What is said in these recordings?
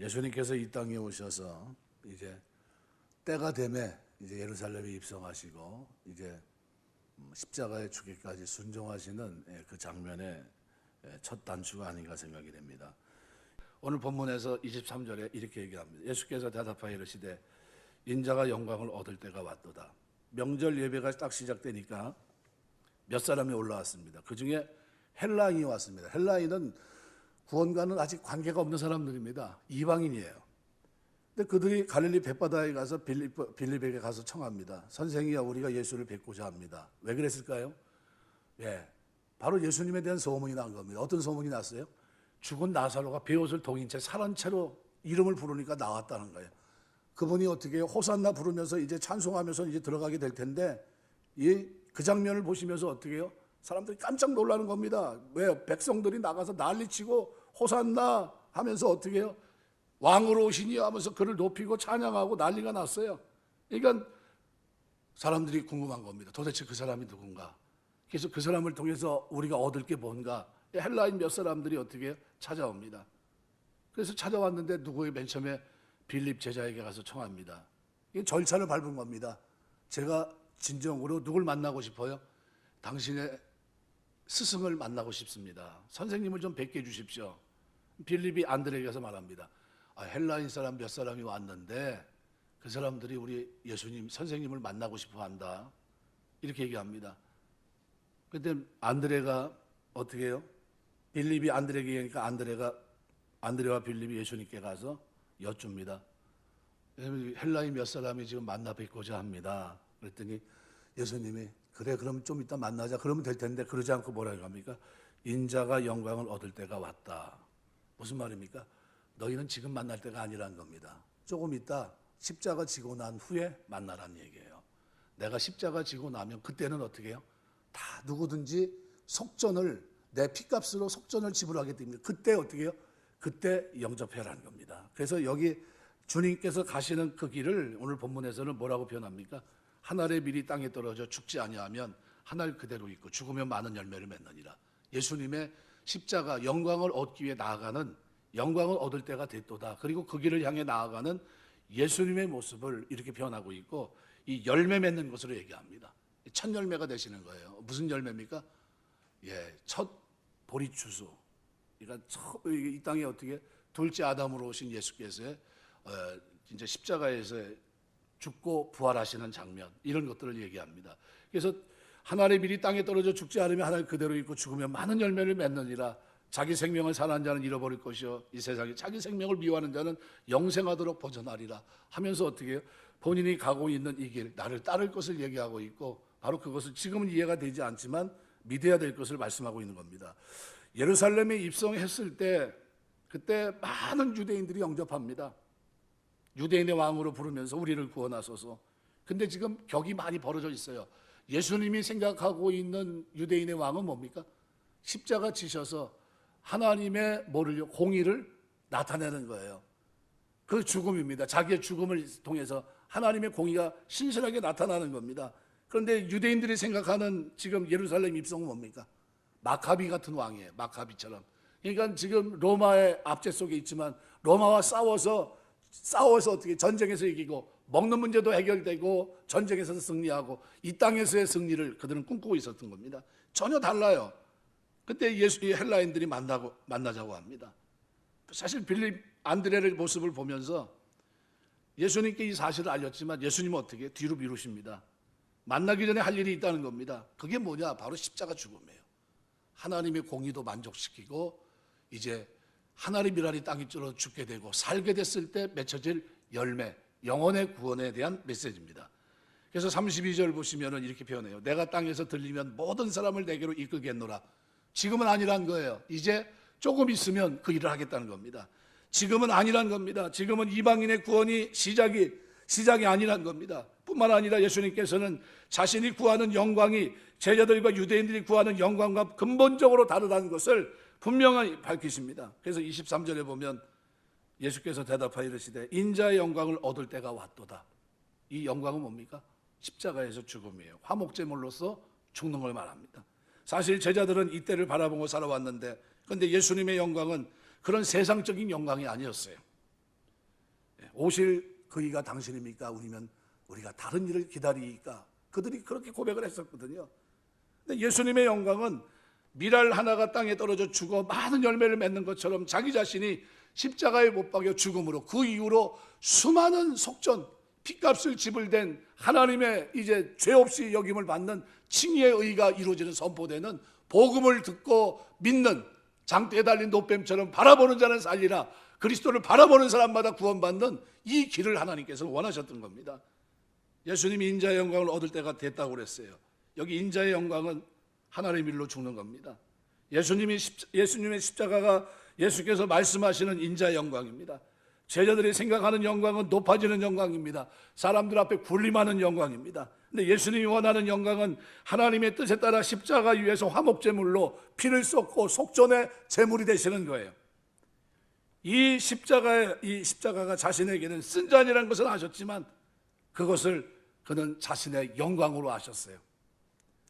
예수님께서 이 땅에 오셔서 이제 때가 되매 이제 예루살렘에 입성하시고 이제 십자가에 죽기까지 순종하시는 그 장면의 첫 단추가 아닌가 생각이 됩니다. 오늘 본문에서 23절에 이렇게 얘기합니다. 예수께서 대답하여 이르시되 인자가 영광을 얻을 때가 왔도다. 명절 예배가 딱 시작되니까 몇 사람이 올라왔습니다. 그 중에 헬라인이 왔습니다. 헬라인은 구원과는 아직 관계가 없는 사람들입니다. 이방인이에요. 근데 그들이 갈릴리 벳바다에 가서 빌립에게 가서 청합니다. 선생이야, 우리가 예수를 뵙고자 합니다. 왜 그랬을까요? 바로 예수님에 대한 소문이 난 겁니다. 어떤 소문이 났어요? 죽은 나사로가 베옷을 동인 채 살은 채로 이름을 부르니까 나왔다는 거예요. 그분이 어떻게 해요? 호산나 부르면서 이제 찬송하면서 이제 들어가게 될 텐데 그 장면을 보시면서 어떻게 해요? 사람들이 깜짝 놀라는 겁니다. 왜? 백성들이 나가서 난리치고 호산나 하면서 어떻게 해요? 왕으로 오시니 하면서 그를 높이고 찬양하고 난리가 났어요. 그러니까 사람들이 궁금한 겁니다. 도대체 그 사람이 누군가? 그래서 그 사람을 통해서 우리가 얻을 게 뭔가? 헬라인 몇 사람들이 어떻게 해요? 찾아옵니다. 그래서 찾아왔는데 누구의 맨 처음에 빌립 제자에게 가서 청합니다. 이 절차를 밟은 겁니다. 제가 진정으로 누굴 만나고 싶어요? 당신의 스승을 만나고 싶습니다. 선생님을 좀 뵙게 해주십시오. 빌립이 안드레에게 가서 말합니다. 헬라인 사람 몇 사람이 왔는데 그 사람들이 우리 예수님 선생님을 만나고 싶어 한다. 이렇게 얘기합니다. 그때 안드레가 어떻게 해요? 빌립이 안드레에게 얘기하니까 안드레와 빌립이 예수님께 가서 여쭙니다. 헬라인 몇 사람이 지금 만나 뵙고자 합니다. 그랬더니 예수님이 그래, 그럼 좀 이따 만나자. 그러면 될 텐데 그러지 않고 뭐라고 합니까? 인자가 영광을 얻을 때가 왔다. 무슨 말입니까? 너희는 지금 만날 때가 아니라는 겁니다. 조금 이따 십자가 지고 난 후에 만나라는 얘기예요. 내가 십자가 지고 나면 그때는 어떻게 해요? 다 누구든지 속전을 내 피값으로 속전을 지불하기 때문에 그때 어떻게 해요? 그때 영접해라는 겁니다. 그래서 여기 주님께서 가시는 그 길을 오늘 본문에서는 뭐라고 표현합니까? 한 알의 밀이 땅에 떨어져 죽지 아니하면 한 알 그대로 있고 죽으면 많은 열매를 맺느니라. 예수님의 십자가 영광을 얻기 위해 나아가는 영광을 얻을 때가 됐도다. 그리고 그 길을 향해 나아가는 예수님의 모습을 이렇게 표현하고 있고 이 열매 맺는 것으로 얘기합니다. 첫 열매가 되시는 거예요. 무슨 열매입니까? 첫 보리추수. 그러니까 이 땅에 어떻게 둘째 아담으로 오신 예수께서의 이제 십자가에서 죽고 부활하시는 장면, 이런 것들을 얘기합니다. 그래서 하나의 밀이 땅에 떨어져 죽지 않으면 하나님 그대로 있고 죽으면 많은 열매를 맺느니라. 자기 생명을 사는 자는 잃어버릴 것이요 이 세상에 자기 생명을 미워하는 자는 영생하도록 보존하리라 하면서 어떻게 해요? 본인이 가고 있는 이 길, 나를 따를 것을 얘기하고 있고 바로 그것을 지금은 이해가 되지 않지만 믿어야 될 것을 말씀하고 있는 겁니다. 예루살렘에 입성했을 때 그때 많은 유대인들이 영접합니다. 유대인의 왕으로 부르면서 우리를 구원하소서. 근데 지금 격이 많이 벌어져 있어요. 예수님이 생각하고 있는 유대인의 왕은 뭡니까? 십자가 지셔서 하나님의 뭐를요? 공의를 나타내는 거예요. 그 죽음입니다. 자기의 죽음을 통해서 하나님의 공의가 신실하게 나타나는 겁니다. 그런데 유대인들이 생각하는 지금 예루살렘 입성은 뭡니까? 마카비 같은 왕이에요. 마카비처럼. 그러니까 지금 로마의 압제 속에 있지만 로마와 싸워서 어떻게 전쟁에서 이기고 먹는 문제도 해결되고 전쟁에서 승리하고 이 땅에서의 승리를 그들은 꿈꾸고 있었던 겁니다. 전혀 달라요. 그때 예수의 헬라인들이 만나자고 합니다. 사실 빌립 안드레의 모습을 보면서 예수님께 이 사실을 알렸지만 예수님은 어떻게 뒤로 미루십니다. 만나기 전에 할 일이 있다는 겁니다. 그게 뭐냐? 바로 십자가 죽음이에요. 하나님의 공의도 만족시키고 이제 하나님의 미랄이 땅에 찔러 죽게 되고 살게 됐을 때 맺혀질 열매, 영혼의 구원에 대한 메시지입니다. 그래서 32절 보시면 이렇게 표현해요. 내가 땅에서 들리면 모든 사람을 내게로 이끌겠노라. 지금은 아니란 거예요. 이제 조금 있으면 그 일을 하겠다는 겁니다. 지금은 아니란 겁니다. 지금은 이방인의 구원이 시작이 아니란 겁니다. 뿐만 아니라 예수님께서는 자신이 구하는 영광이 제자들과 유대인들이 구하는 영광과 근본적으로 다르다는 것을 분명히 밝히십니다. 그래서 23절에 보면 예수께서 대답하여 이르시되 인자의 영광을 얻을 때가 왔도다. 이 영광은 뭡니까? 십자가에서 죽음이에요. 화목제물로서 죽는 걸 말합니다. 사실 제자들은 이때를 바라보고 살아왔는데 그런데 예수님의 영광은 그런 세상적인 영광이 아니었어요. 오실 그이가 당신입니까? 우리면 우리가 다른 일을 기다리니까 그들이 그렇게 고백을 했었거든요. 근데 예수님의 영광은 밀알 하나가 땅에 떨어져 죽어 많은 열매를 맺는 것처럼 자기 자신이 십자가에 못 박여 죽음으로 그 이후로 수많은 속전, 핏값을 지불된 하나님의 이제 죄 없이 여김을 받는 칭의의 의가 이루어지는 선포되는 복음을 듣고 믿는 장대에 달린 노뱀처럼 바라보는 자는 살리라, 그리스도를 바라보는 사람마다 구원받는 이 길을 하나님께서 원하셨던 겁니다. 예수님이 인자의 영광을 얻을 때가 됐다고 그랬어요. 여기 인자의 영광은 하나님의 일로 죽는 겁니다. 예수님의 십자가가 예수께서 말씀하시는 인자의 영광입니다. 제자들이 생각하는 영광은 높아지는 영광입니다. 사람들 앞에 군림하는 영광입니다. 근데 예수님이 원하는 영광은 하나님의 뜻에 따라 십자가 위에서 화목제물로 피를 쏟고 속전의 제물이 되시는 거예요. 이 십자가가 자신에게는 쓴잔이라는 것을 아셨지만 그것을 그는 자신의 영광으로 아셨어요.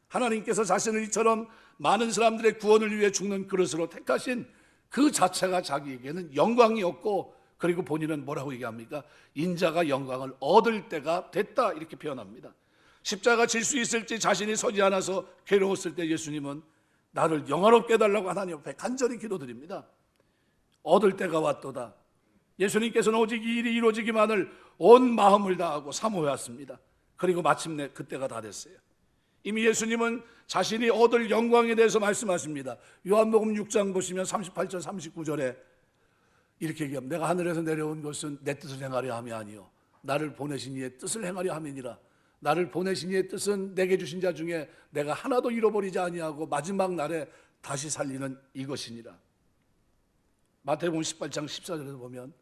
하나님께서 자신을 이처럼 많은 사람들의 구원을 위해 죽는 그릇으로 택하신 그 자체가 자기에게는 영광이었고, 그리고 본인은 뭐라고 얘기합니까? 인자가 영광을 얻을 때가 됐다, 이렇게 표현합니다. 십자가 질 수 있을지 자신이 서지 않아서 괴로웠을 때 예수님은 나를 영화롭게 해달라고 하나님 앞에 간절히 기도드립니다. 얻을 때가 왔도다. 예수님께서는 오직 이 일이 이루어지기만을 온 마음을 다하고 사모해왔습니다. 그리고 마침내 그때가 다 됐어요. 이미 예수님은 자신이 얻을 영광에 대해서 말씀하십니다. 요한복음 6장 보시면 38절 39절에 이렇게 얘기합니다. 내가 하늘에서 내려온 것은 내 뜻을 행하려 함이 아니요 나를 보내신 이의 뜻을 행하려 함이니라. 나를 보내신 이의 뜻은 내게 주신 자 중에 내가 하나도 잃어버리지 아니하고 마지막 날에 다시 살리는 이것이니라. 마태복음 18장 14절에도 보면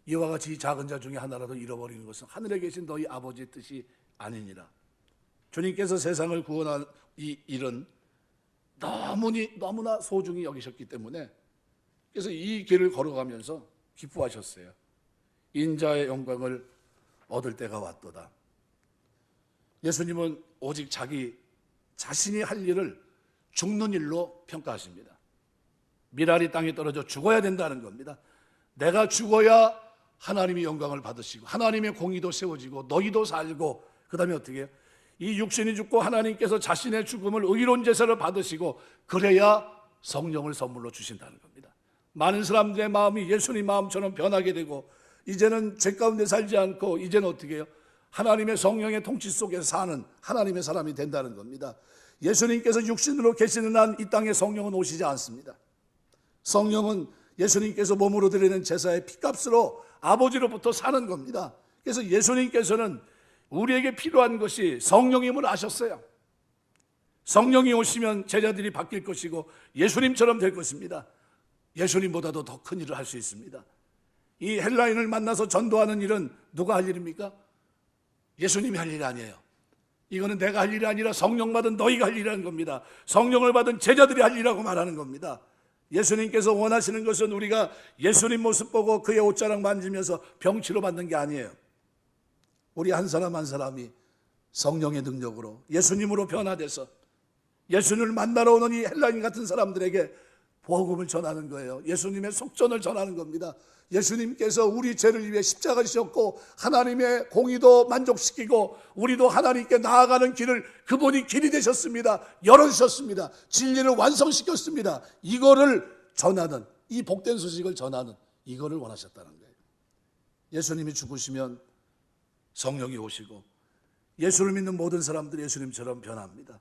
이와 같이 작은 자 중에 하나라도 잃어버리는 것은 하늘에 계신 너희 아버지의 뜻이 아니니라. 주님께서 세상을 구원할 이 일은 너무나 소중히 여기셨기 때문에 그래서 이 길을 걸어가면서 기뻐하셨어요. 인자의 영광을 얻을 때가 왔도다. 예수님은 오직 자기 자신이 할 일을 죽는 일로 평가하십니다. 밀알이 땅에 떨어져 죽어야 된다는 겁니다. 내가 죽어야 하나님이 영광을 받으시고 하나님의 공의도 세워지고 너희도 살고, 그 다음에 어떻게 해요? 이 육신이 죽고 하나님께서 자신의 죽음을 의로운 제사를 받으시고 그래야 성령을 선물로 주신다는 겁니다. 많은 사람들의 마음이 예수님 마음처럼 변하게 되고 이제는 죄 가운데 살지 않고 이제는 어떻게 해요? 하나님의 성령의 통치 속에서 사는 하나님의 사람이 된다는 겁니다. 예수님께서 육신으로 계시는 한 이 땅에 성령은 오시지 않습니다. 성령은 예수님께서 몸으로 드리는 제사의 피값으로 아버지로부터 사는 겁니다. 그래서 예수님께서는 우리에게 필요한 것이 성령임을 아셨어요. 성령이 오시면 제자들이 바뀔 것이고 예수님처럼 될 것입니다. 예수님보다도 더 큰 일을 할 수 있습니다. 이 헬라인을 만나서 전도하는 일은 누가 할 일입니까? 예수님이 할 일이 아니에요. 이거는 내가 할 일이 아니라 성령 받은 너희가 할 일이라는 겁니다. 성령을 받은 제자들이 할 일이라고 말하는 겁니다. 예수님께서 원하시는 것은 우리가 예수님 모습 보고 그의 옷자락 만지면서 병치료 받는 게 아니에요. 우리 한 사람 한 사람이 성령의 능력으로 예수님으로 변화돼서 예수님을 만나러 오는 이 헬라인 같은 사람들에게 복음을 전하는 거예요. 예수님의 속전을 전하는 겁니다. 예수님께서 우리 죄를 위해 십자가 지셨고 하나님의 공의도 만족시키고 우리도 하나님께 나아가는 길을 그분이 길이 되셨습니다. 열어주셨습니다. 진리를 완성시켰습니다. 이거를 전하는, 이 복된 소식을 전하는 이거를 원하셨다는 거예요. 예수님이 죽으시면 성령이 오시고 예수를 믿는 모든 사람들이 예수님처럼 변합니다.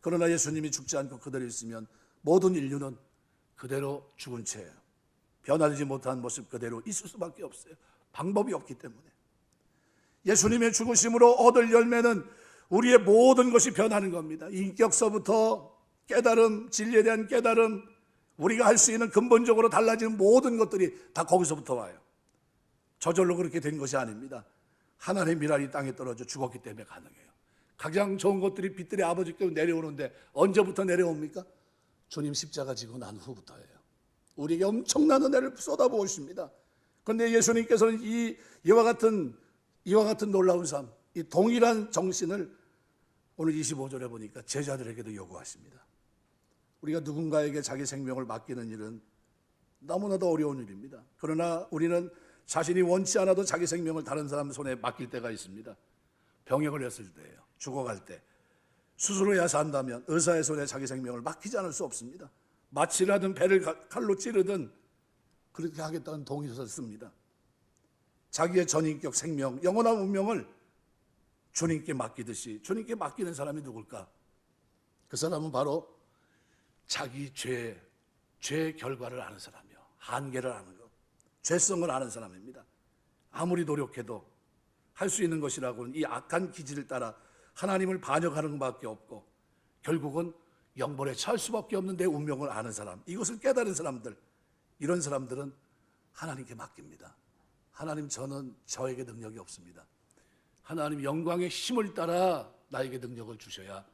그러나 예수님이 죽지 않고 그대로 있으면 모든 인류는 그대로 죽은 채예요. 변하지 못한 모습 그대로 있을 수밖에 없어요. 방법이 없기 때문에. 예수님의 죽으심으로 얻을 열매는 우리의 모든 것이 변하는 겁니다. 인격서부터 깨달음, 진리에 대한 깨달음, 우리가 할 수 있는 근본적으로 달라지는 모든 것들이 다 거기서부터 와요. 저절로 그렇게 된 것이 아닙니다. 하나님의 밀알이 땅에 떨어져 죽었기 때문에 가능해요. 가장 좋은 것들이 빛들의 아버지께로 내려오는데 언제부터 내려옵니까? 주님 십자가 지고 난 후부터예요. 우리에게 엄청난 은혜를 쏟아부으십니다. 그런데 예수님께서는 이와 같은 놀라운 삶, 이 동일한 정신을 오늘 25절에 보니까 제자들에게도 요구하십니다. 우리가 누군가에게 자기 생명을 맡기는 일은 너무나도 어려운 일입니다. 그러나 우리는 자신이 원치 않아도 자기 생명을 다른 사람 손에 맡길 때가 있습니다. 병에 걸렸을 때예요. 죽어갈 때. 수술해야 산다면 의사의 손에 자기 생명을 맡기지 않을 수 없습니다. 마취를 하든 배를 칼로 찌르든 그렇게 하겠다는 동의서를 씁니다. 자기의 전인격 생명, 영원한 운명을 주님께 맡기듯이 주님께 맡기는 사람이 누굴까? 그 사람은 바로 자기 죄의 결과를 아는 사람이요, 한계를 아는 것, 죄성을 아는 사람입니다. 아무리 노력해도 할 수 있는 것이라고는 이 악한 기질을 따라 하나님을 반역하는 것밖에 없고 결국은 영벌에 처할 수밖에 없는 내 운명을 아는 사람, 이것을 깨달은 사람들, 이런 사람들은 하나님께 맡깁니다. 하나님, 저는 저에게 능력이 없습니다. 하나님 영광의 힘을 따라 나에게 능력을 주셔야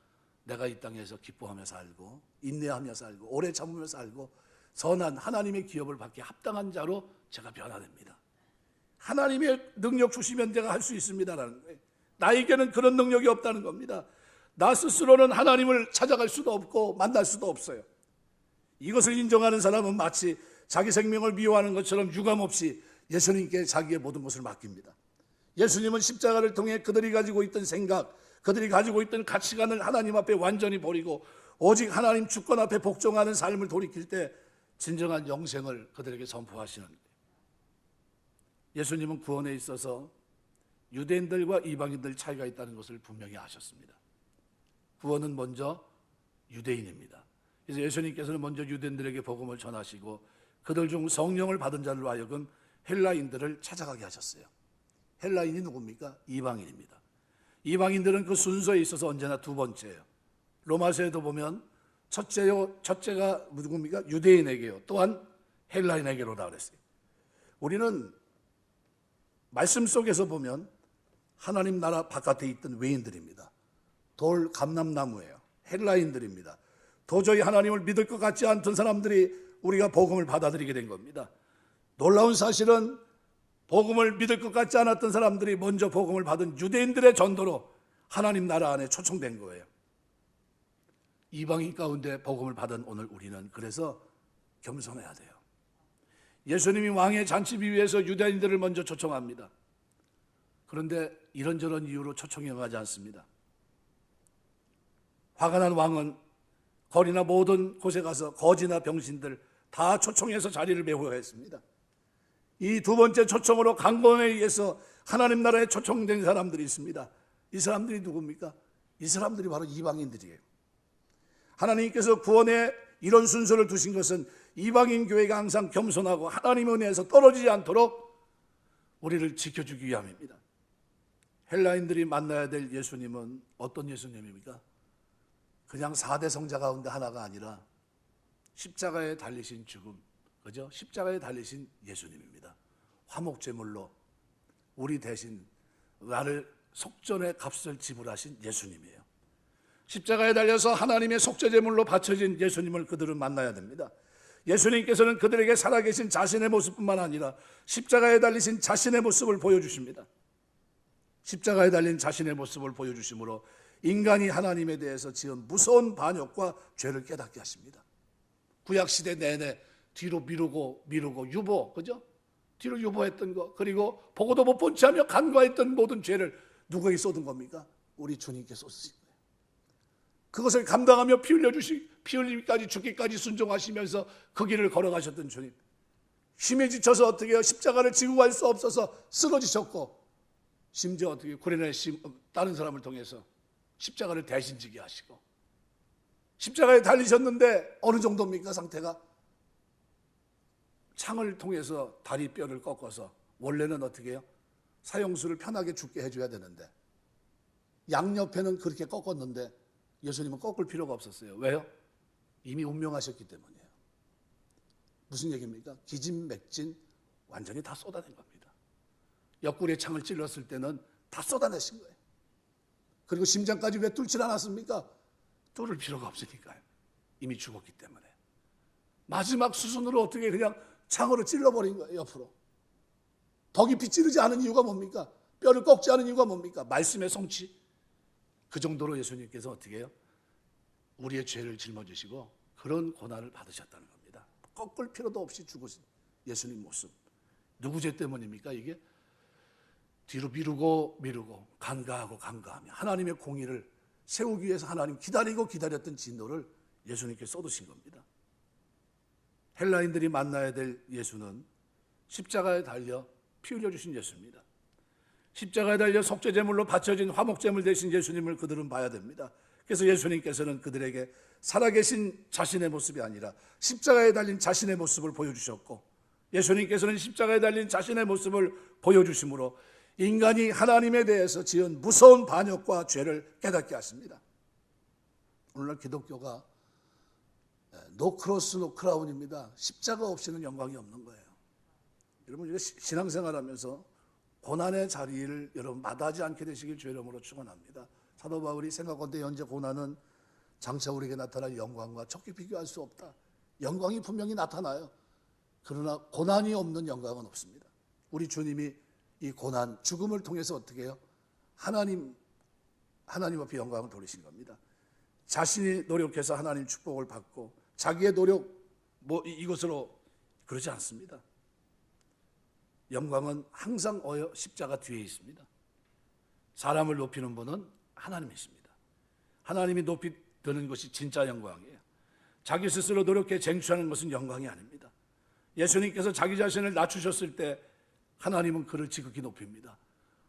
내가 이 땅에서 기뻐하며 살고 인내하며 살고 오래 참으며 살고 선한 하나님의 기업을 받기에 합당한 자로 제가 변화됩니다. 하나님의 능력 주시면 제가 할 수 있습니다라는 거예요. 나에게는 그런 능력이 없다는 겁니다. 나 스스로는 하나님을 찾아갈 수도 없고 만날 수도 없어요. 이것을 인정하는 사람은 마치 자기 생명을 미워하는 것처럼 유감없이 예수님께 자기의 모든 것을 맡깁니다. 예수님은 십자가를 통해 그들이 가지고 있던 생각, 그들이 가지고 있던 가치관을 하나님 앞에 완전히 버리고 오직 하나님 주권 앞에 복종하는 삶을 돌이킬 때 진정한 영생을 그들에게 선포하시는 거예요. 예수님은 구원에 있어서 유대인들과 이방인들 차이가 있다는 것을 분명히 아셨습니다. 구원은 먼저 유대인입니다. 그래서 예수님께서는 먼저 유대인들에게 복음을 전하시고 그들 중 성령을 받은 자들로 하여금 헬라인들을 찾아가게 하셨어요. 헬라인이 누굽니까? 이방인입니다. 이방인들은 그 순서에 있어서 언제나 두 번째예요. 로마서에도 보면 첫째가 누굽니까? 유대인에게요. 또한 헬라인에게로다 그랬어요. 우리는 말씀 속에서 보면 하나님 나라 바깥에 있던 외인들입니다. 돌 감람나무예요. 헬라인들입니다. 도저히 하나님을 믿을 것 같지 않던 사람들이 우리가 복음을 받아들이게 된 겁니다. 놀라운 사실은 복음을 믿을 것 같지 않았던 사람들이 먼저 복음을 받은 유대인들의 전도로 하나님 나라 안에 초청된 거예요. 이방인 가운데 복음을 받은 오늘 우리는 그래서 겸손해야 돼요. 예수님이 왕의 잔치 비유에서 유대인들을 먼저 초청합니다. 그런데 이런저런 이유로 초청이 응하지 않습니다. 화가 난 왕은 거리나 모든 곳에 가서 거지나 병신들 다 초청해서 자리를 메워했습니다. 이 두 번째 초청으로 강권에 의해서 하나님 나라에 초청된 사람들이 있습니다. 이 사람들이 누굽니까? 이 사람들이 바로 이방인들이에요. 하나님께서 구원에 이런 순서를 두신 것은 이방인 교회가 항상 겸손하고 하나님의 은혜에서 떨어지지 않도록 우리를 지켜주기 위함입니다. 헬라인들이 만나야 될 예수님은 어떤 예수님입니까? 그냥 4대 성자 가운데 하나가 아니라 십자가에 달리신 죽음, 그죠? 십자가에 달리신 예수님입니다. 화목제물로 우리 대신 나를 속전의 값을 지불하신 예수님이에요. 십자가에 달려서 하나님의 속죄제물로 바쳐진 예수님을 그들은 만나야 됩니다. 예수님께서는 그들에게 살아계신 자신의 모습뿐만 아니라 십자가에 달리신 자신의 모습을 보여주십니다. 십자가에 달린 자신의 모습을 보여주심으로 인간이 하나님에 대해서 지은 무서운 반역과 죄를 깨닫게 하십니다. 구약시대 내내 뒤로 미루고 유보, 그죠? 뒤로 유보했던 거, 그리고 보고도 못 본 채하며 간과했던 모든 죄를 누구에게 쏟은 겁니까? 우리 주님께 쏟으신 거예요. 그것을 감당하며 피 흘리기까지 죽기까지 순종하시면서 그 길을 걸어가셨던 주님, 힘에 지쳐서 어떻게 해요? 십자가를 지고 갈 수 없어서 쓰러지셨고, 심지어 어떻게 구레네 다른 사람을 통해서 십자가를 대신 지게 하시고, 십자가에 달리셨는데 어느 정도입니까? 상태가 창을 통해서 다리 뼈를 꺾어서, 원래는 어떻게 해요? 사형수를 편하게 죽게 해줘야 되는데 양옆에는 그렇게 꺾었는데 예수님은 꺾을 필요가 없었어요. 왜요? 이미 운명하셨기 때문이에요. 무슨 얘기입니까? 기진맥진 완전히 다 쏟아낸 겁니다. 옆구리에 창을 찔렀을 때는 다 쏟아내신 거예요. 그리고 심장까지 왜 뚫질 않았습니까? 뚫을 필요가 없으니까요. 이미 죽었기 때문에. 마지막 수순으로 어떻게 그냥 창으로 찔러버린 거예요. 옆으로. 더 깊이 찌르지 않은 이유가 뭡니까? 뼈를 꺾지 않은 이유가 뭡니까? 말씀의 성취. 그 정도로 예수님께서 어떻게 해요? 우리의 죄를 짊어지시고 그런 고난을 받으셨다는 겁니다. 꺾을 필요도 없이 죽으신 예수님 모습. 누구 죄 때문입니까? 이게 뒤로 미루고 간과하며 하나님의 공의를 세우기 위해서 하나님 기다렸던 진노를 예수님께 쏟으신 겁니다. 헬라인들이 만나야 될 예수는 십자가에 달려 피 흘려주신 예수입니다. 십자가에 달려 속죄제물로 바쳐진 화목제물 되신 예수님을 그들은 봐야 됩니다. 그래서 예수님께서는 그들에게 살아계신 자신의 모습이 아니라 십자가에 달린 자신의 모습을 보여주셨고, 예수님께서는 십자가에 달린 자신의 모습을 보여주심으로 인간이 하나님에 대해서 지은 무서운 반역과 죄를 깨닫게 하십니다. 오늘날 기독교가 노 크로스 노 크라운입니다. 십자가 없이는 영광이 없는 거예요. 여러분, 우리가 신앙생활하면서 고난의 자리를 여러분 마다하지 않게 되시길 주의 이름으로 축원합니다. 사도 바울이 생각건대 현재 고난은 장차 우리에게 나타날 영광과 척기 비교할 수 없다. 영광이 분명히 나타나요. 그러나 고난이 없는 영광은 없습니다. 우리 주님이 이 고난, 죽음을 통해서 어떻게 해요? 하나님 앞에 영광을 돌리신 겁니다. 자신이 노력해서 하나님 축복을 받고 자기의 노력 이것으로 그러지 않습니다. 영광은 항상 십자가 뒤에 있습니다. 사람을 높이는 분은 하나님이십니다. 하나님이 높이 드는 것이 진짜 영광이에요. 자기 스스로 노력해 쟁취하는 것은 영광이 아닙니다. 예수님께서 자기 자신을 낮추셨을 때 하나님은 그를 지극히 높입니다.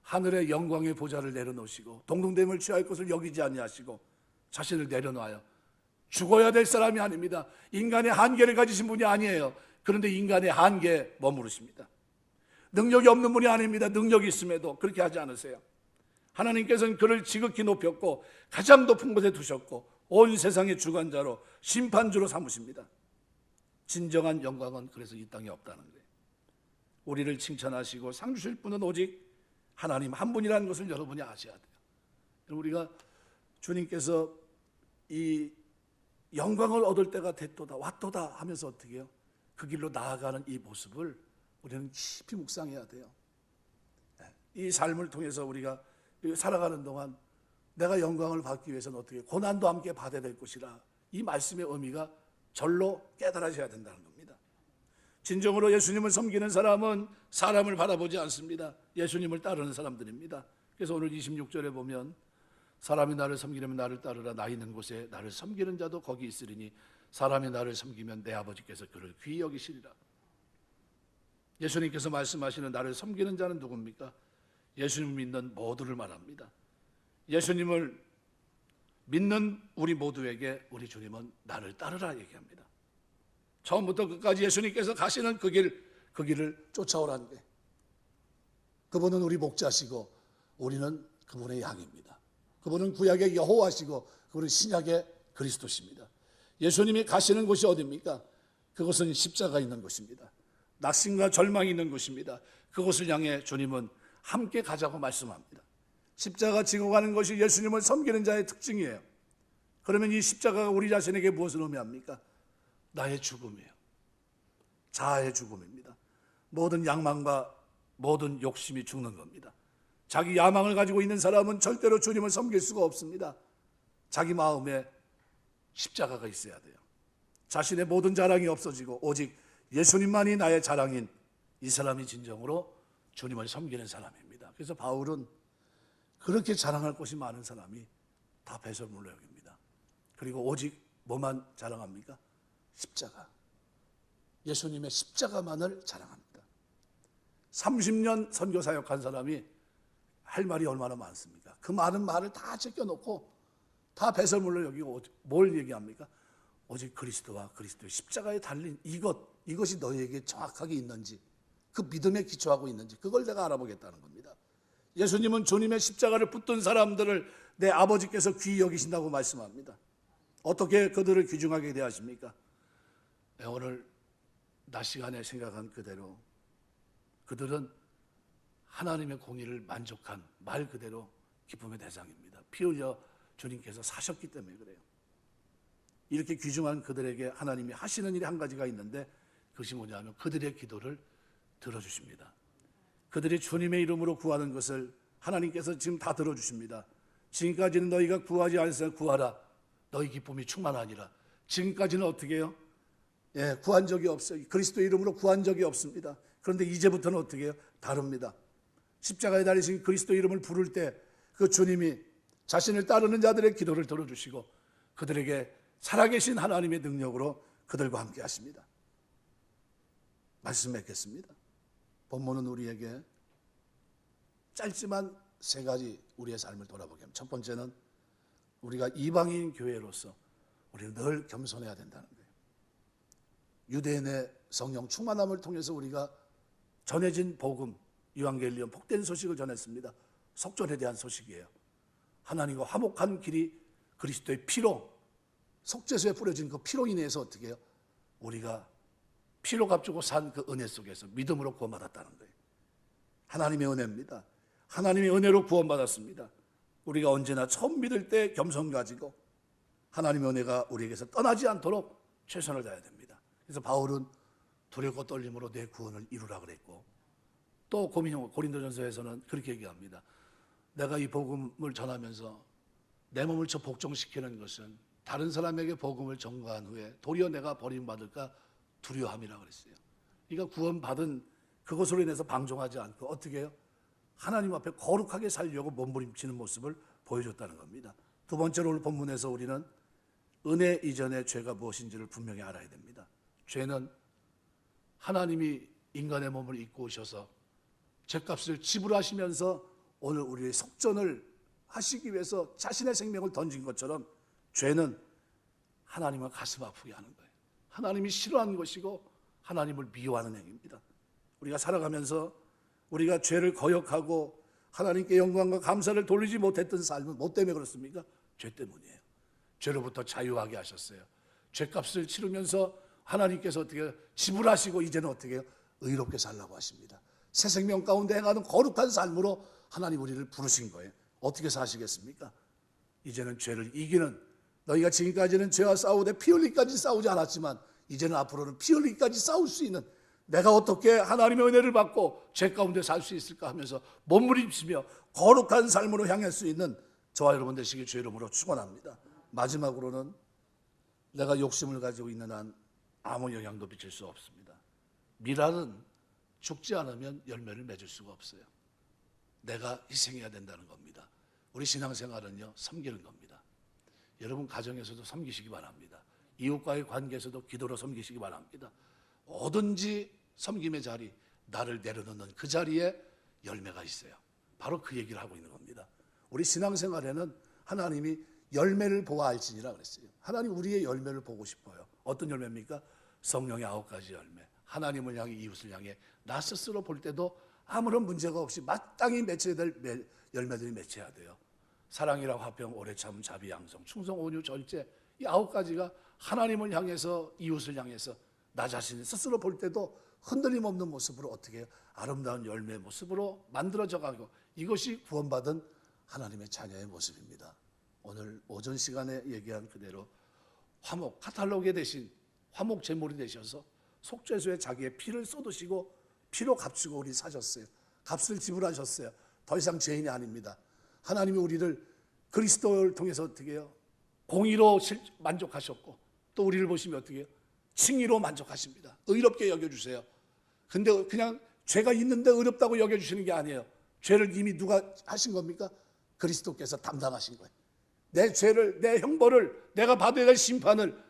하늘의 영광의 보좌를 내려놓으시고 동등됨을 취할 것을 여기지 아니하시고 자신을 내려놔요. 죽어야 될 사람이 아닙니다. 인간의 한계를 가지신 분이 아니에요. 그런데 인간의 한계에 머무르십니다. 능력이 없는 분이 아닙니다. 능력이 있음에도 그렇게 하지 않으세요. 하나님께서는 그를 지극히 높였고 가장 높은 곳에 두셨고 온 세상의 주관자로 심판주로 삼으십니다. 진정한 영광은 그래서 이 땅에 없다는 거예요. 우리를 칭찬하시고 상 주실 분은 오직 하나님 한 분이라는 것을 여러분이 아셔야 돼요. 우리가 주님께서 이 영광을 얻을 때가 됐도다 왔도다 하면서 어떻게 해요? 그 길로 나아가는 이 모습을 우리는 깊이 묵상해야 돼요. 이 삶을 통해서 우리가 살아가는 동안 내가 영광을 받기 위해서는 어떻게 고난도 함께 받아야 될 것이라, 이 말씀의 의미가 절로 깨달아져야 된다는 겁니다. 진정으로 예수님을 섬기는 사람은 사람을 바라보지 않습니다. 예수님을 따르는 사람들입니다. 그래서 오늘 26절에 보면 사람이 나를 섬기려면 나를 따르라. 나 있는 곳에 나를 섬기는 자도 거기 있으리니 사람이 나를 섬기면 내 아버지께서 그를 귀히 여기시리라. 예수님께서 말씀하시는 나를 섬기는 자는 누굽니까? 예수님을 믿는 모두를 말합니다. 예수님을 믿는 우리 모두에게 우리 주님은 나를 따르라 얘기합니다. 처음부터 끝까지 예수님께서 가시는 그 길을 쫓아오라는 게, 그분은 우리 목자시고 우리는 그분의 양입니다. 그분은 구약의 여호와시고 그분은 신약의 그리스도십니다. 예수님이 가시는 곳이 어디입니까? 그것은 십자가 있는 곳입니다. 낙심과 절망이 있는 곳입니다. 그곳을 향해 주님은 함께 가자고 말씀합니다. 십자가 지고 가는 것이 예수님을 섬기는 자의 특징이에요. 그러면 이 십자가가 우리 자신에게 무엇을 의미합니까? 나의 죽음이에요. 자아의 죽음입니다. 모든 야망과 모든 욕심이 죽는 겁니다. 자기 야망을 가지고 있는 사람은 절대로 주님을 섬길 수가 없습니다. 자기 마음에 십자가가 있어야 돼요. 자신의 모든 자랑이 없어지고 오직 예수님만이 나의 자랑인 이 사람이 진정으로 주님을 섬기는 사람입니다. 그래서 바울은 그렇게 자랑할 것이 많은 사람이 다 배설물로 여깁니다. 그리고 오직 뭐만 자랑합니까? 십자가. 예수님의 십자가만을 자랑합니다. 30년 선교 사역한 사람이 할 말이 얼마나 많습니까? 그 많은 말을 다 제껴놓고 다 배설물로 여기고 뭘 얘기합니까? 오직 그리스도와 그리스도의 십자가에 달린 이것이 너희에게 정확하게 있는지, 그 믿음에 기초하고 있는지 그걸 내가 알아보겠다는 겁니다. 예수님은 주님의 십자가를 붙든 사람들을 내 아버지께서 귀히 여기신다고 말씀합니다. 어떻게 그들을 귀중하게 대하십니까? 오늘 낮 시간에 생각한 그대로 그들은 하나님의 공의를 만족한 말 그대로 기쁨의 대상입니다. 피 흘려 주님께서 사셨기 때문에 그래요. 이렇게 귀중한 그들에게 하나님이 하시는 일이 한 가지가 있는데 그것이 뭐냐면 그들의 기도를 들어주십니다. 그들이 주님의 이름으로 구하는 것을 하나님께서 지금 다 들어주십니다. 지금까지는 너희가 구하지 않았으면 구하라. 너희 기쁨이 충만하니라. 지금까지는 어떻게 해요? 구한 적이 없어요. 그리스도의 이름으로 구한 적이 없습니다. 그런데 이제부터는 어떻게 해요? 다릅니다. 십자가에 달리신 그리스도 이름을 부를 때 그 주님이 자신을 따르는 자들의 기도를 들어주시고 그들에게 살아계신 하나님의 능력으로 그들과 함께 하십니다. 말씀 맺겠습니다. 본문은 우리에게 짧지만 세 가지 우리의 삶을 돌아보게 합니다. 첫 번째는 우리가 이방인 교회로서 우리는 늘 겸손해야 된다는 거예요. 유대인의 성령 충만함을 통해서 우리가 전해진 복음, 유앙겔리온 복된 소식을 전했습니다. 속전에 대한 소식이에요. 하나님과 화목한 길이 그리스도의 피로, 속죄소에 뿌려진 그 피로 인해서 어떻게 해요? 우리가 피로 값주고 산 그 은혜 속에서 믿음으로 구원받았다는 거예요. 하나님의 은혜입니다. 하나님의 은혜로 구원받았습니다. 우리가 언제나 처음 믿을 때 겸손 가지고 하나님의 은혜가 우리에게서 떠나지 않도록 최선을 다해야 됩니다. 그래서 바울은 두렵고 떨림으로 내 구원을 이루라 그랬고, 또 고린도전서에서는 그렇게 얘기합니다. 내가 이 복음을 전하면서 내 몸을 저 복종시키는 것은 다른 사람에게 복음을 전가한 후에 도리어 내가 버림받을까 두려움이라 그랬어요. 그러니까 구원받은 그것으로 인해서 방종하지 않고 어떻게 해요? 하나님 앞에 거룩하게 살려고 몸부림치는 모습을 보여줬다는 겁니다. 두 번째로 오늘 본문에서 우리는 은혜 이전의 죄가 무엇인지를 분명히 알아야 됩니다. 죄는 하나님이 인간의 몸을 입고 오셔서 죄값을 지불하시면서 오늘 우리의 속전을 하시기 위해서 자신의 생명을 던진 것처럼 죄는 하나님을 가슴 아프게 하는 거예요. 하나님이 싫어하는 것이고 하나님을 미워하는 행위입니다. 우리가 살아가면서 우리가 죄를 거역하고 하나님께 영광과 감사를 돌리지 못했던 삶은 뭐 때문에 그렇습니까? 죄 때문이에요. 죄로부터 자유하게 하셨어요. 죄값을 치르면서 하나님께서 어떻게 지불하시고 이제는 어떻게 해요? 의롭게 살라고 하십니다. 새 생명 가운데 행하는 거룩한 삶으로 하나님 우리를 부르신 거예요. 어떻게 사시겠습니까? 이제는 죄를 이기는, 너희가 지금까지는 죄와 싸우되 피 흘리기까지 싸우지 않았지만 이제는 앞으로는 피 흘리기까지 싸울 수 있는, 내가 어떻게 하나님의 은혜를 받고 죄 가운데 살 수 있을까 하면서 몸부림치며 거룩한 삶으로 향할 수 있는 저와 여러분 되시길 주의 이름으로 축원합니다. 마지막으로는 내가 욕심을 가지고 있는 한 아무 영향도 미칠 수 없습니다. 밀알은 죽지 않으면 열매를 맺을 수가 없어요. 내가 희생해야 된다는 겁니다. 우리 신앙생활은요, 섬기는 겁니다. 여러분 가정에서도 섬기시기 바랍니다. 이웃과의 관계에서도 기도로 섬기시기 바랍니다. 뭐든지 섬김의 자리, 나를 내려놓는 그 자리에 열매가 있어요. 바로 그 얘기를 하고 있는 겁니다. 우리 신앙생활에는 하나님이 열매를 보아할지니라 그랬어요. 하나님 우리의 열매를 보고 싶어요. 어떤 열매입니까? 성령의 9가지 열매. 하나님을 향해, 이웃을 향해 나 스스로 볼 때도 아무런 문제가 없이 마땅히 맺혀야 될 열매들이 맺혀야 돼요. 사랑이라 화평, 오래 참음, 자비, 양성, 충성, 온유, 절제, 이 9가지가 하나님을 향해서, 이웃을 향해서 나 자신 스스로 볼 때도 흔들림 없는 모습으로 어떻게 해요? 아름다운 열매의 모습으로 만들어져 가고, 이것이 구원받은 하나님의 자녀의 모습입니다. 오늘 오전 시간에 얘기한 그대로 화목, 카탈로게 대신 화목 제물이 되셔서 속죄소에 자기의 피를 쏟으시고 피로 값주고 우리 사셨어요. 값을 지불하셨어요. 더 이상 죄인이 아닙니다. 하나님이 우리를 그리스도를 통해서 어떻게 해요? 공의로 만족하셨고, 또 우리를 보시면 어떻게 해요? 칭의로 만족하십니다. 의롭게 여겨주세요. 근데 그냥 죄가 있는데 의롭다고 여겨주시는 게 아니에요. 죄를 이미 누가 하신 겁니까? 그리스도께서 담당하신 거예요. 내 죄를, 내 형벌을, 내가 받아야 될 심판을,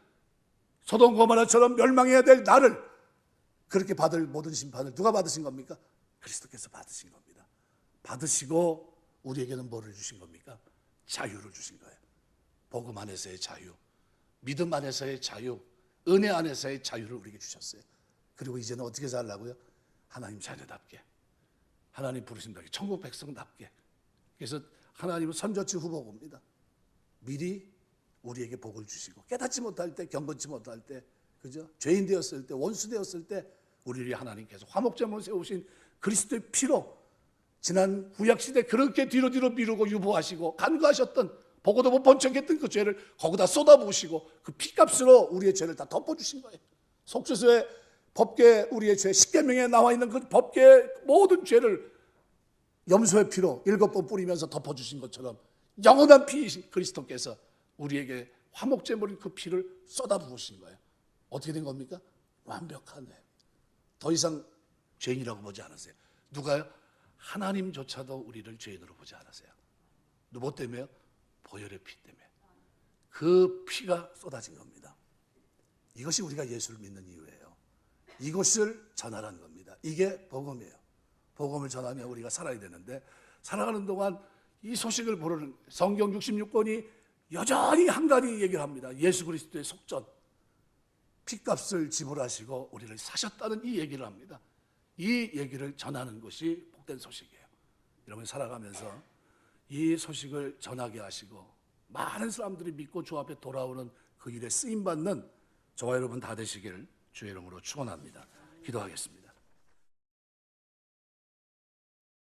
소돔 고모라처럼 멸망해야 될 나를 그렇게 받을 모든 심판을 누가 받으신 겁니까? 그리스도께서 받으신 겁니다. 받으시고 우리에게는 뭐를 주신 겁니까? 자유를 주신 거예요. 복음 안에서의 자유, 믿음 안에서의 자유, 은혜 안에서의 자유를 우리에게 주셨어요. 그리고 이제는 어떻게 살라고요? 하나님 자녀답게, 하나님 부르심답게, 천국 백성답게. 그래서 하나님은 선저치 후보입니다. 미리 우리에게 복을 주시고, 깨닫지 못할 때, 경건치 못할 때, 그죠? 죄인 되었을 때, 원수 되었을 때 우리를 하나님께서 화목제물을 세우신 그리스도의 피로 지난 구약시대 그렇게 뒤로 미루고 유보하시고 간구하셨던, 보고도 못 본 척했던 그 죄를 거기다 쏟아부으시고 그 피값으로 우리의 죄를 다 덮어주신 거예요. 속죄소의 법궤, 우리의 죄, 십계명에 나와 있는 그 법궤의 모든 죄를 염소의 피로 7번 뿌리면서 덮어주신 것처럼 영원한 피이신 그리스도께서 우리에게 화목제물인 그 피를 쏟아부으신 거예요. 어떻게 된 겁니까? 완벽한 애. 더 이상 죄인이라고 보지 않았어요. 누가요? 하나님조차도 우리를 죄인으로 보지 않았어요. 뭐 때문에요? 보혈의 피 때문에. 그 피가 쏟아진 겁니다. 이것이 우리가 예수를 믿는 이유예요. 이것을 전하라는 겁니다. 이게 복음이에요. 복음을 전하며 우리가 살아야 되는데, 살아가는 동안 이 소식을 모르는, 성경 66권이 여전히 한 가지 얘기를 합니다. 예수 그리스도의 속전, 피값을 지불하시고 우리를 사셨다는 이 얘기를 합니다. 이 얘기를 전하는 것이 복된 소식이에요. 여러분 살아가면서 이 소식을 전하게 하시고 많은 사람들이 믿고 주 앞에 돌아오는 그 일에 쓰임받는 저와 여러분 다 되시기를 주의 이름으로 축원합니다. 기도하겠습니다.